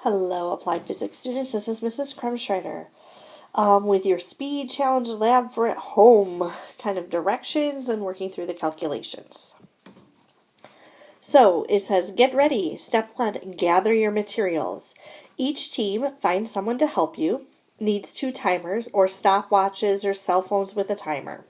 Hello, Applied Physics students. This is Mrs. Krumschreider with your Speed Challenge Lab for at home kind of directions and working through the calculations. So it says, get ready. Step 1, gather your materials. Each team finds someone to help you. Needs 2 timers or stopwatches or cell phones with a timer.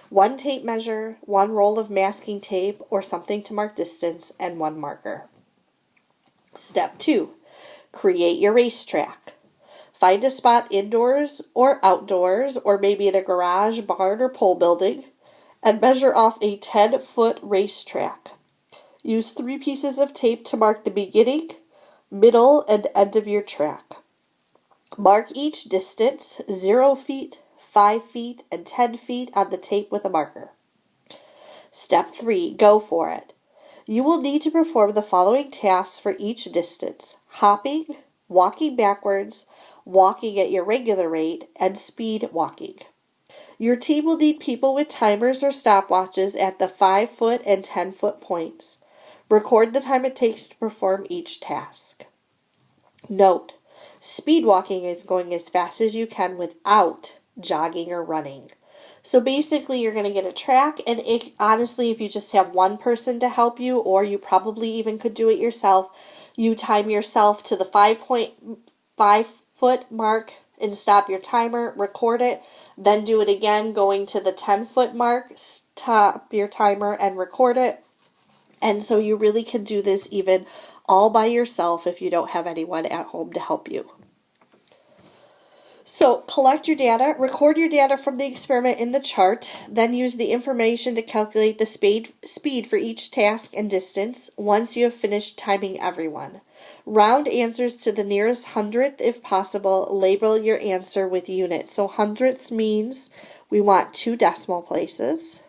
1 tape measure, 1 roll of masking tape or something to mark distance, and 1 marker. Step 2. Create your racetrack. Find a spot indoors or outdoors, or maybe in a garage, barn, or pole building, and measure off a 10-foot racetrack. Use 3 pieces of tape to mark the beginning, middle, and end of your track. Mark each distance, 0 feet, 5 feet, and 10 feet on the tape with a marker. Step 3. Go for it. You will need to perform the following tasks for each distance: hopping, walking backwards, walking at your regular rate, and speed walking. Your team will need people with timers or stopwatches at the 5-foot and 10-foot points. Record the time it takes to perform each task. Note, speed walking is going as fast as you can without jogging or running. So basically you're going to get a track, and honestly, if you just have one person to help you, or you probably even could do it yourself, you time yourself to the 5-foot mark and stop your timer, record it, then do it again, going to the 10-foot mark, stop your timer and record it. And so you really can do this even all by yourself if you don't have anyone at home to help you. So collect your data, record your data from the experiment in the chart, then use the information to calculate the speed for each task and distance once you have finished timing everyone. Round answers to the nearest hundredth if possible. Label your answer with units. So hundredth means we want 2 decimal places.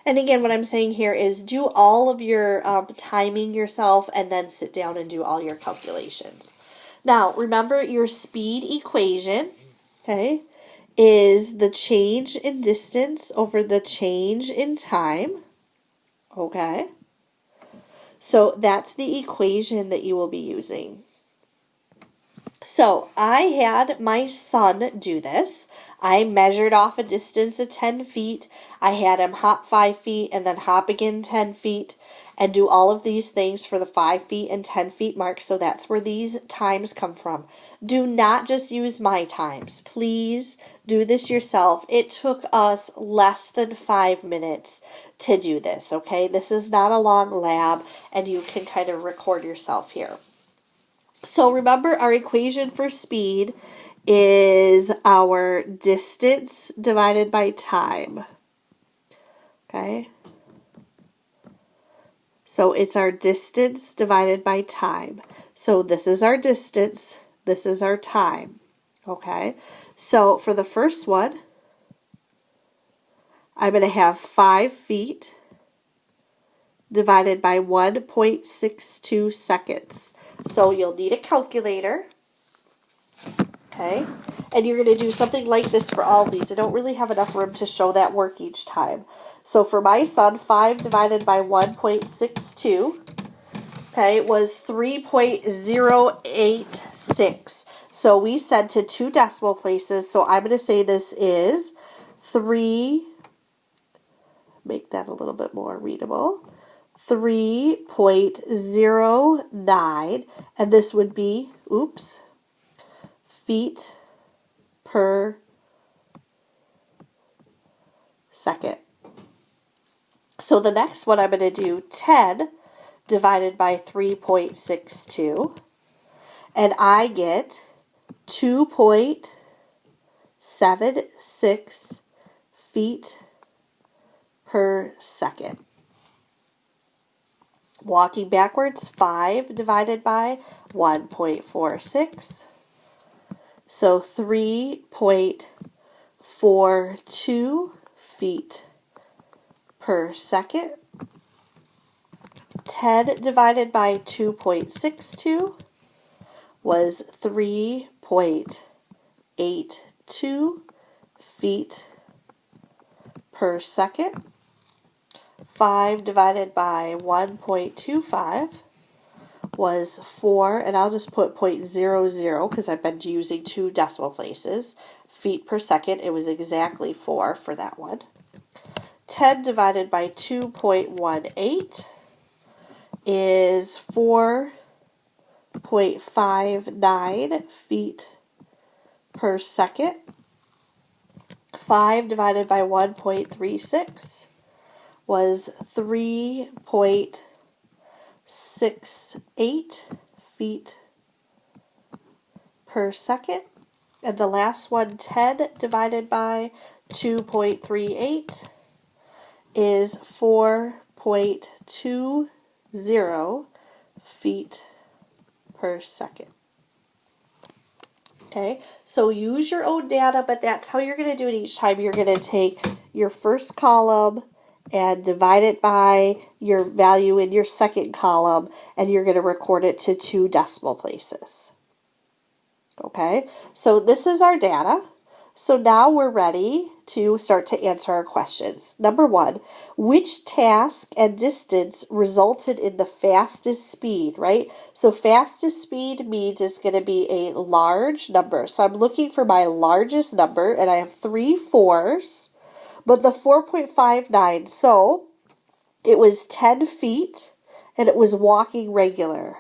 And again, what I'm saying here is do all of your timing yourself and then sit down and do all your calculations. Now, remember your speed equation, okay, is the change in distance over the change in time, okay? So that's the equation that you will be using. So I had my son do this. I measured off a distance of 10 feet. I had him hop 5 feet and then hop again 10 feet and do all of these things for the 5 feet and 10 feet mark. So that's where these times come from. Do not just use my times. Please do this yourself. It took us less than 5 minutes to do this, okay? This is not a long lab, and you can kind of record yourself here. So remember, our equation for speed is our distance divided by time. Okay? So it's our distance divided by time. So this is our distance, this is our time. Okay? So for the first one, I'm going to have 5 feet divided by 1.62 seconds. So you'll need a calculator, okay? And you're going to do something like this for all of these. I don't really have enough room to show that work each time. So for my son, 5 divided by 1.62, okay, was 3.086. So we said to 2 decimal places, so I'm going to say this is 3, make that a little bit more readable, 3.09, and this would be, feet per second. So the next one I'm going to do 10 divided by 3.62, and I get 2.76 feet per second. Walking backwards, 5 divided by 1.46. So 3.42 feet per second. 10 divided by 2.62 was 3.82 feet per second. 5 divided by 1.25 was 4, and I'll just put 0.00 because I've been using 2 decimal places. Feet per second, it was exactly 4 for that one. 10 divided by 2.18 is 4.59 feet per second. 5 divided by 1.36 was 3.68 feet per second. And the last one, 10 divided by 2.38 is 4.20 feet per second. Okay, so use your own data, but that's how you're going to do it each time. You're going to take your first column and divide it by your value in your second column, and you're going to record it to 2 decimal places. Okay, so this is our data. So now we're ready to start to answer our questions. Number 1, which task and distance resulted in the fastest speed, right? So fastest speed means it's going to be a large number. So I'm looking for my largest number, and I have 3 4s, but the 4.59, so it was 10 feet, and it was walking regular.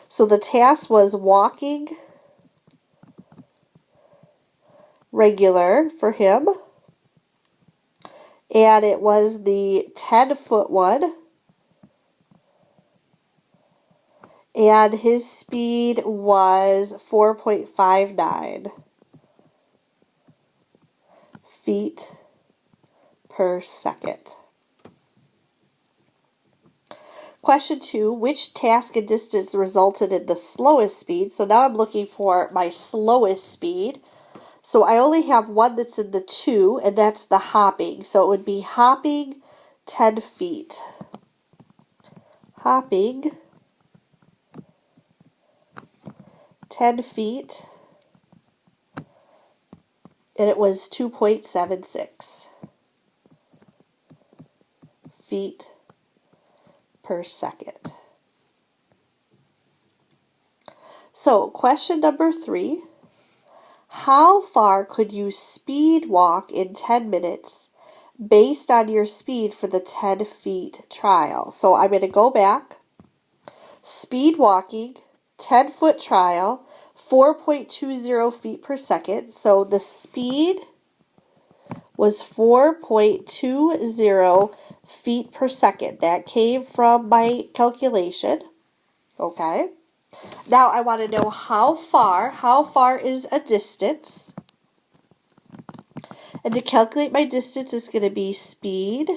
So the task was walking regular for him, and it was the 10-foot one, and his speed was 4.59 feet per second. Question 2, which task and distance resulted in the slowest speed? So now I'm looking for my slowest speed. So I only have one that's in the 2, and that's the hopping. So it would be hopping 10 feet. Hopping 10 feet, and it was 2.76 feet per second. So question number 3. How far could you speed walk in 10 minutes based on your speed for the 10 feet trial? So I'm going to go back. Speed walking, 10-foot trial, 4.20 feet per second. So the speed was 4.20 feet per second. That came from my calculation. Okay. Now I want to know how far. How far is a distance? And to calculate my distance is going to be speed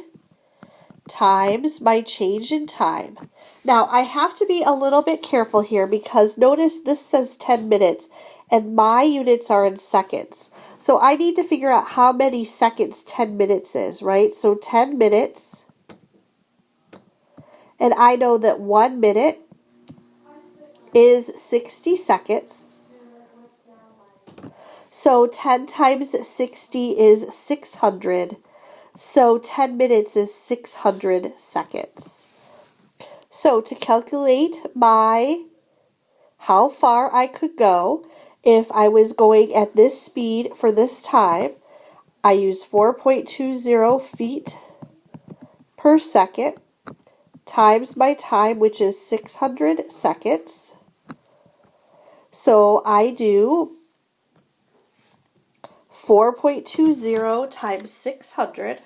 times my change in time. Now I have to be a little bit careful here because notice this says 10 minutes and my units are in seconds. So I need to figure out how many seconds 10 minutes is, right? So 10 minutes, and I know that 1 minute is 60 seconds. So 10 times 60 is 600. So 10 minutes is 600 seconds. So to calculate my how far I could go if I was going at this speed for this time, I use 4.20 feet per second times my time, which is 600 seconds. So I do 4.20 times 600,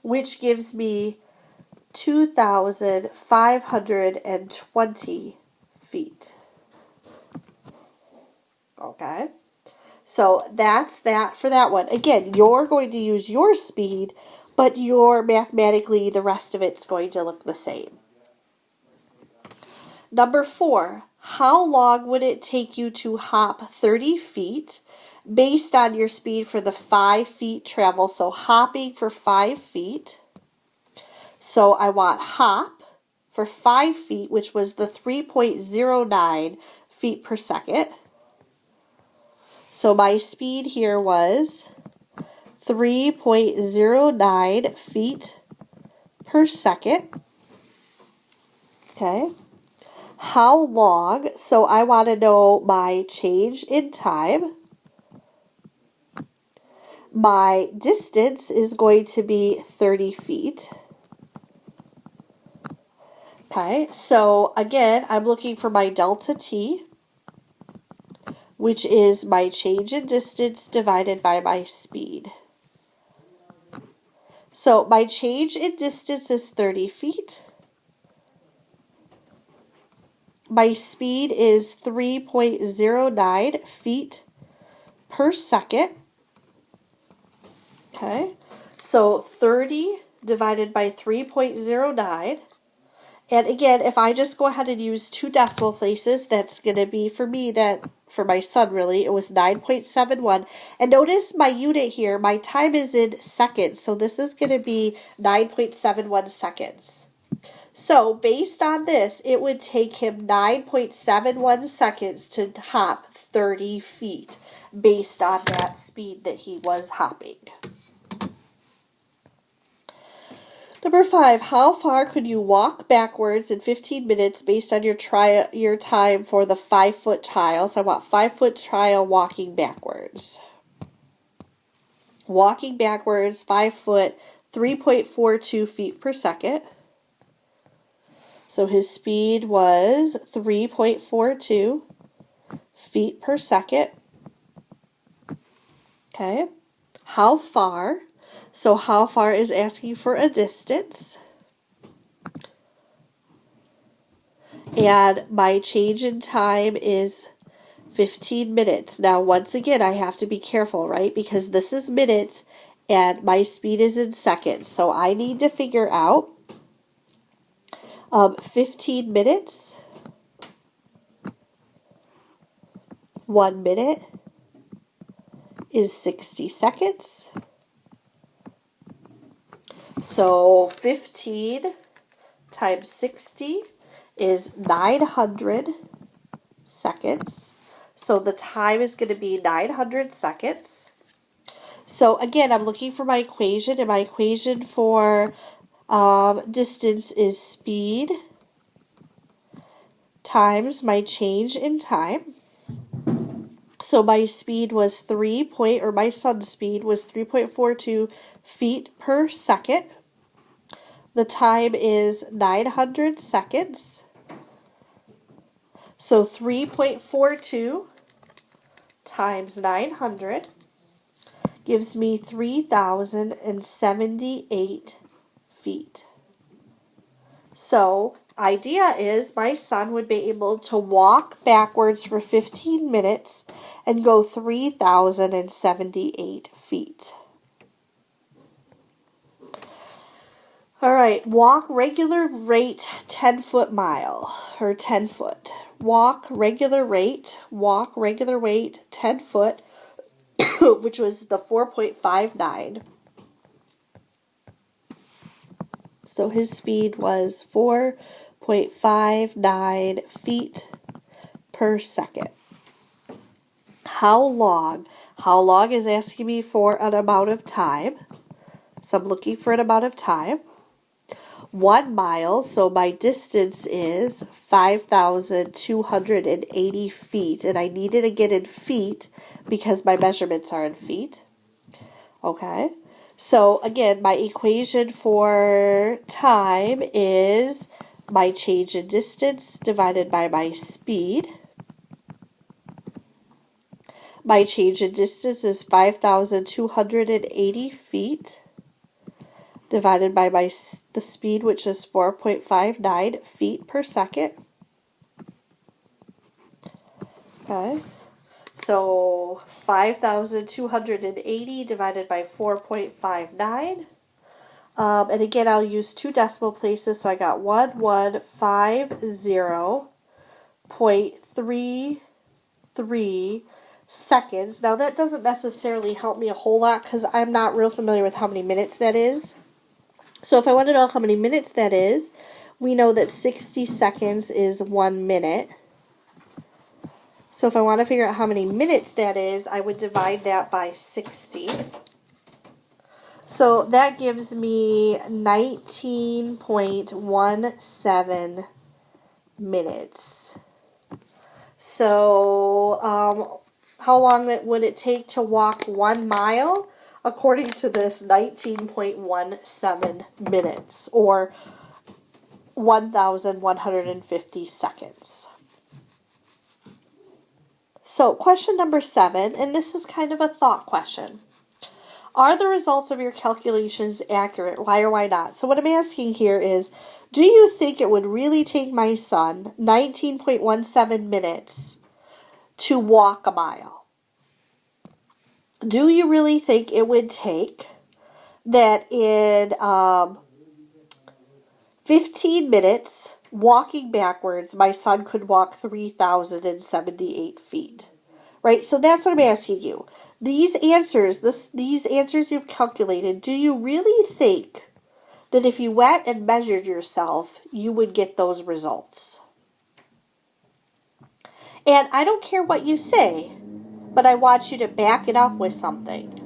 which gives me 2,520 feet. Okay, so that's that for that one. Again, you're going to use your speed, but mathematically the rest of it's going to look the same. Number 4, how long would it take you to hop 30 feet based on your speed for the 5 feet travel? So hopping for 5 feet. So I want hop for 5 feet, which was the 3.09 feet per second. So my speed here was 3.09 feet per second. Okay. How long? So I want to know my change in time. My distance is going to be 30 feet. Okay, so again, I'm looking for my delta t, which is my change in distance divided by my speed. So my change in distance is 30 feet. My speed is 3.09 feet per second. Okay, so 30 divided by 3.09. And again, if I just go ahead and use 2 decimal places, that's going to be for me, that for my son really, it was 9.71. And notice my unit here, my time is in seconds, so this is going to be 9.71 seconds. So based on this, it would take him 9.71 seconds to hop 30 feet based on that speed that he was hopping. Number 5, how far could you walk backwards in 15 minutes based on your time for the 5-foot trial? So I want 5-foot trial walking backwards. Walking backwards, 5 foot, 3.42 feet per second. So his speed was 3.42 feet per second. Okay. How far? So how far is asking for a distance. And my change in time is 15 minutes. Now, once again, I have to be careful, right? Because this is minutes and my speed is in seconds. So I need to figure out 15 minutes, 1 minute is 60 seconds. So 15 times 60 is 900 seconds. So the time is going to be 900 seconds. So again, I'm looking for my equation, and my equation for distance is speed times my change in time. So my speed was my son's speed was 3.42 feet per second. The time is 900 seconds. So 3.42 times 900 gives me 3,078 feet. So idea is my son would be able to walk backwards for 15 minutes and go 3,078 feet. All right, walk regular rate 10-foot mile, or 10 foot. Walk regular rate 10 foot, which was the 4.59. So his speed was 4.59 feet per second. How long? How long is asking me for an amount of time. So I'm looking for an amount of time. 1 mile, so my distance is 5,280 feet, and I needed to get in feet because my measurements are in feet. Okay, so again, my equation for time is my change in distance divided by my speed. My change in distance is 5,280 feet. Divided by the speed, which is 4.59 feet per second. Okay, so 5,280 divided by 4.59. And again, I'll use 2 decimal places, so I got 1150.33 seconds. Now, that doesn't necessarily help me a whole lot because I'm not real familiar with how many minutes that is. So if I want to know how many minutes that is, we know that 60 seconds is 1 minute. So if I want to figure out how many minutes that is, I would divide that by 60. So that gives me 19.17 minutes. So how long would it take to walk 1 mile? According to this, 19.17 minutes, or 1,150 seconds. So question number 7, and this is kind of a thought question. Are the results of your calculations accurate? Why or why not? So what I'm asking here is, do you think it would really take my son 19.17 minutes to walk a mile? Do you really think it would take that in 15 minutes, walking backwards, my son could walk 3,078 feet? Right? So that's what I'm asking you. These answers you've calculated, do you really think that if you went and measured yourself, you would get those results? And I don't care what you say, but I want you to back it up with something.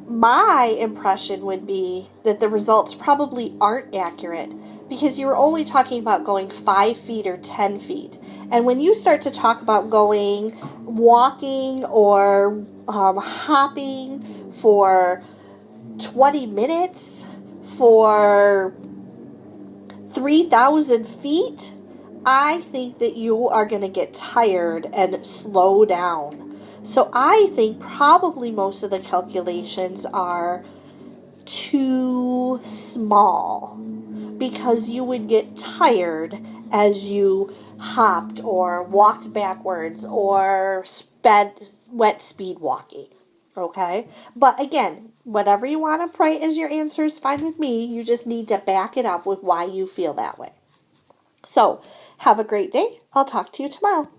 My impression would be that the results probably aren't accurate because you were only talking about going 5 feet or 10 feet. And when you start to talk about walking or hopping for 20 minutes for 3,000 feet, I think that you are going to get tired and slow down. So I think probably most of the calculations are too small because you would get tired as you hopped or walked backwards or went speed walking. Okay? But again, whatever you want to write as your answer is fine with me. You just need to back it up with why you feel that way. So, have a great day. I'll talk to you tomorrow.